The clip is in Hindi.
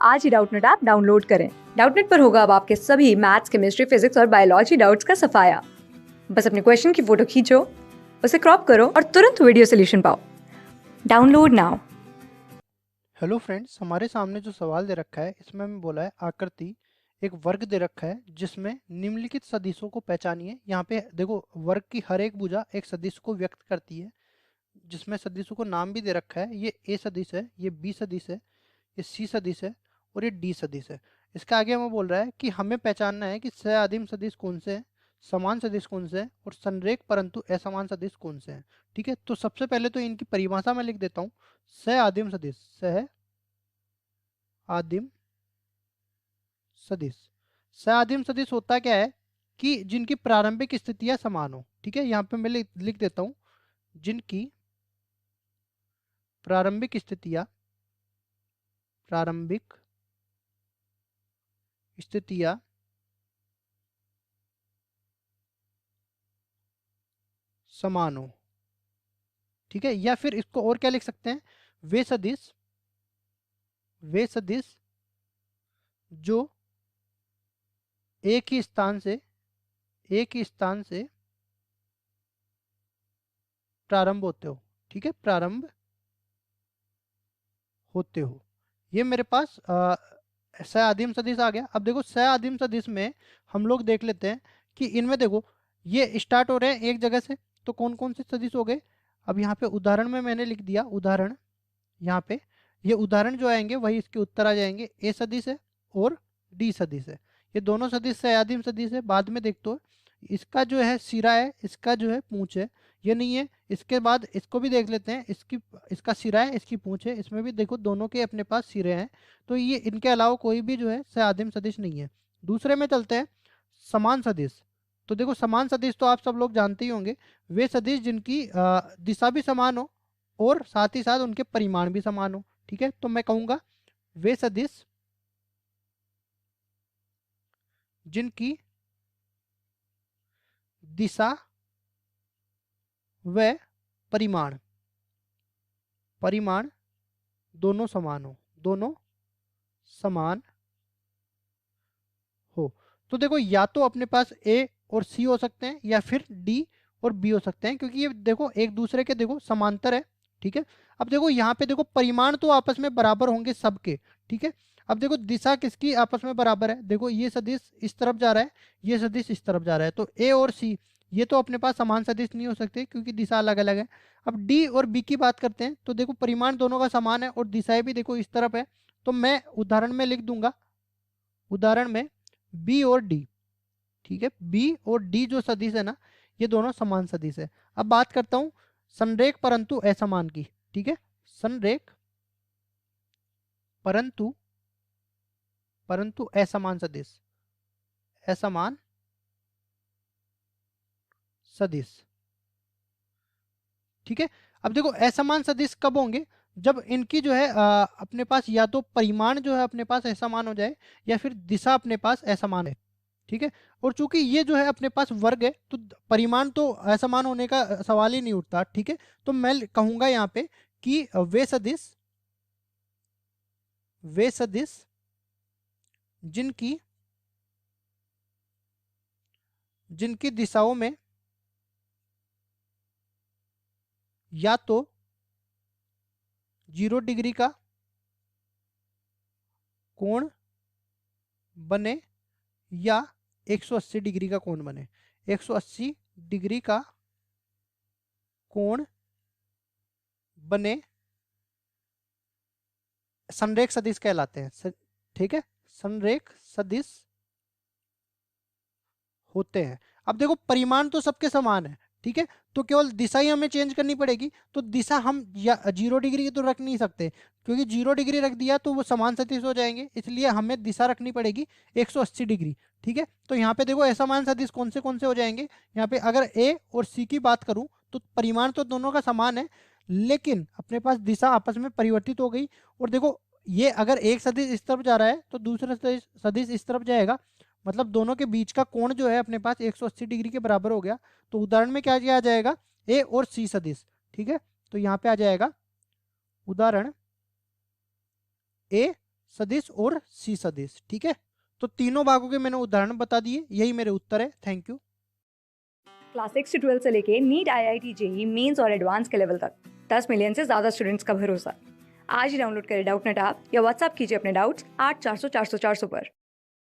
आज ही डाउटनेट ऐप डाउनलोड करें। डाउटनेट पर होगा अब आपके सभी मैथ्स, केमिस्ट्री, फिजिक्स और बायोलॉजी डाउट्स का सफाया। बस अपने क्वेश्चन की फोटो खींचो, उसे क्रॉप करो और तुरंत वीडियो सोल्यूशन पाओ। Download now. हेलो फ्रेंड्स, हमारे सामने जो सवाल दे रखा है इसमें हमें बोला है आकृति एक वर्ग दे रखा है जिसमें निम्नलिखित सदिशों को पहचानिए। यहाँ पे देखो वर्ग की हर एक भुजा एक सदिश को व्यक्त करती है, जिसमें सदिशों को नाम भी दे रखा है। ये ए सदिश है, ये बी सदिश है, ये सी सदिश है और ये डी सदिश है। इसके आगे हमें बोल रहा है कि हमें पहचानना है कि सआदिम सदिश कौन से हैं, समान सदिश कौन से हैं और संरेख परंतु असमान सदिश कौन से हैं। ठीक है, तो सबसे पहले तो इनकी परिभाषा मैं लिख देता हूँ। सआदिम सदिश, सह आदिम सदिश। सआदिम सदिश होता क्या है कि जिनकी प्रारंभिक स्थितियां समान हो। ठीक है, यहाँ पे मैं लिख देता हूँ जिनकी प्रारंभिक स्थितियां समान हो। ठीक है, या फिर इसको और क्या लिख सकते हैं, वे सदिश जो एक ही स्थान से प्रारंभ होते हो। ठीक है, प्रारंभ होते हो। ये मेरे पास सआदिम सदिश आ गया। अब देखो सआदिम सदिश में हम लोग देख लेते हैं कि इनमें देखो ये स्टार्ट हो रहे हैं एक जगह से, तो कौन कौन से सदिश हो गए। अब यहाँ पे उदाहरण में मैंने लिख दिया उदाहरण। यहाँ पे ये उदाहरण जो आएंगे वही इसके उत्तर आ जाएंगे। ए सदिश है और डी सदिश है। ये दोनों सदिश सआदिम सदिश है। बाद में देखते हो इसका जो है सिरा है, इसका जो है पूंछ है, ये नहीं है। इसके बाद इसको भी देख लेते हैं, इसका सिरा है, इसकी पूंछ है। इसमें भी देखो दोनों के अपने पास सिरे हैं, तो ये इनके अलावा कोई भी जो है सआदिम सदिश नहीं है। दूसरे में चलते हैं समान सदिश। तो देखो समान सदिश तो आप सब लोग जानते ही होंगे, वे सदिश जिनकी दिशा भी समान हो और साथ ही साथ उनके परिमाण भी समान हो। ठीक है, तो मैं कहूंगा वे सदिश जिनकी दिशा व परिमाण दोनों समान हो। तो देखो या तो अपने पास ए और सी हो सकते हैं या फिर डी और बी हो सकते हैं, क्योंकि ये देखो एक दूसरे के देखो समांतर है। ठीक है, अब देखो यहाँ पे देखो परिमाण तो आपस में बराबर होंगे सबके। ठीक है, अब देखो दिशा किसकी आपस में बराबर है, देखो ये सदिश इस तरफ जा रहा है, ये सदिश इस तरफ जा रहा है, तो ए और सी ये तो अपने पास समान सदिश नहीं हो सकते क्योंकि दिशा अलग अलग है। अब डी और बी की बात करते हैं, तो देखो परिमाण दोनों का समान है और दिशाएं भी देखो इस तरफ है, तो मैं उदाहरण में लिख दूंगा उदाहरण में बी और डी। ठीक है, बी और डी जो सदिश है ना, ये दोनों समान सदिश है। अब बात करता हूं संरेख परंतु असमान की। ठीक है, संरेख परंतु परंतु असमान सदिश। ठीक है, अब देखो असमान सदिश कब होंगे, जब इनकी जो है अपने पास या तो परिमाण जो है अपने पास असमान हो जाए या फिर दिशा अपने पास असमान है। ठीक है, और चूंकि ये जो है अपने पास वर्ग है तो परिमाण तो असमान होने का सवाल ही नहीं उठता। ठीक है, तो मैं कहूंगा यहाँ पे कि वे सदिश जिनकी जिनकी दिशाओं में या तो 0 डिग्री का कोण बने या 180 डिग्री का कोण बने। 180 डिग्री का कोण बने संरेख सदिश कहलाते हैं। ठीक है, संरेख सदिश होते हैं। अब देखो परिमाण तो सबके समान है। ठीक है, तो केवल दिशा ही हमें चेंज करनी पड़ेगी। तो दिशा हम या 0 डिग्री की तो रख नहीं सकते, क्योंकि 0 डिग्री रख दिया तो वो समान सदिश हो जाएंगे, इसलिए हमें दिशा रखनी पड़ेगी 180 डिग्री। ठीक है, तो यहाँ पे देखो असमान सदिश कौन से हो जाएंगे। यहाँ पे अगर ए और सी की बात करूं तो परिमाण तो दोनों का समान है, लेकिन अपने पास दिशा आपस में परिवर्तित हो गई। और देखो ये अगर एक सदिश इस तरफ जा रहा है तो दूसरा सदिश इस तरफ जाएगा, मतलब दोनों के बीच का कोण जो है अपने पास 180 डिग्री के बराबर हो गया। तो उदाहरण में क्या किया जाएगा, ए और सी सदिश। ठीक है, तो यहाँ पे आ जाएगा उदाहरण ए सदिश और सी सदिश। ठीक है, तो तीनों भागों के मैंने उदाहरण बता दिए, यही मेरे उत्तर है। Thank you. क्लास 6 से 12 से लेके नीट, IIT, जेई मेंस और एडवांस के लेवल तक 10 मिलियन से ज्यादा स्टूडेंट्स का भरोसा। आज ही डाउनलोड करें डाउटनेट ऐप या व्हाट्सएप कीजिए अपने डाउट्स 8400 400 400 पर।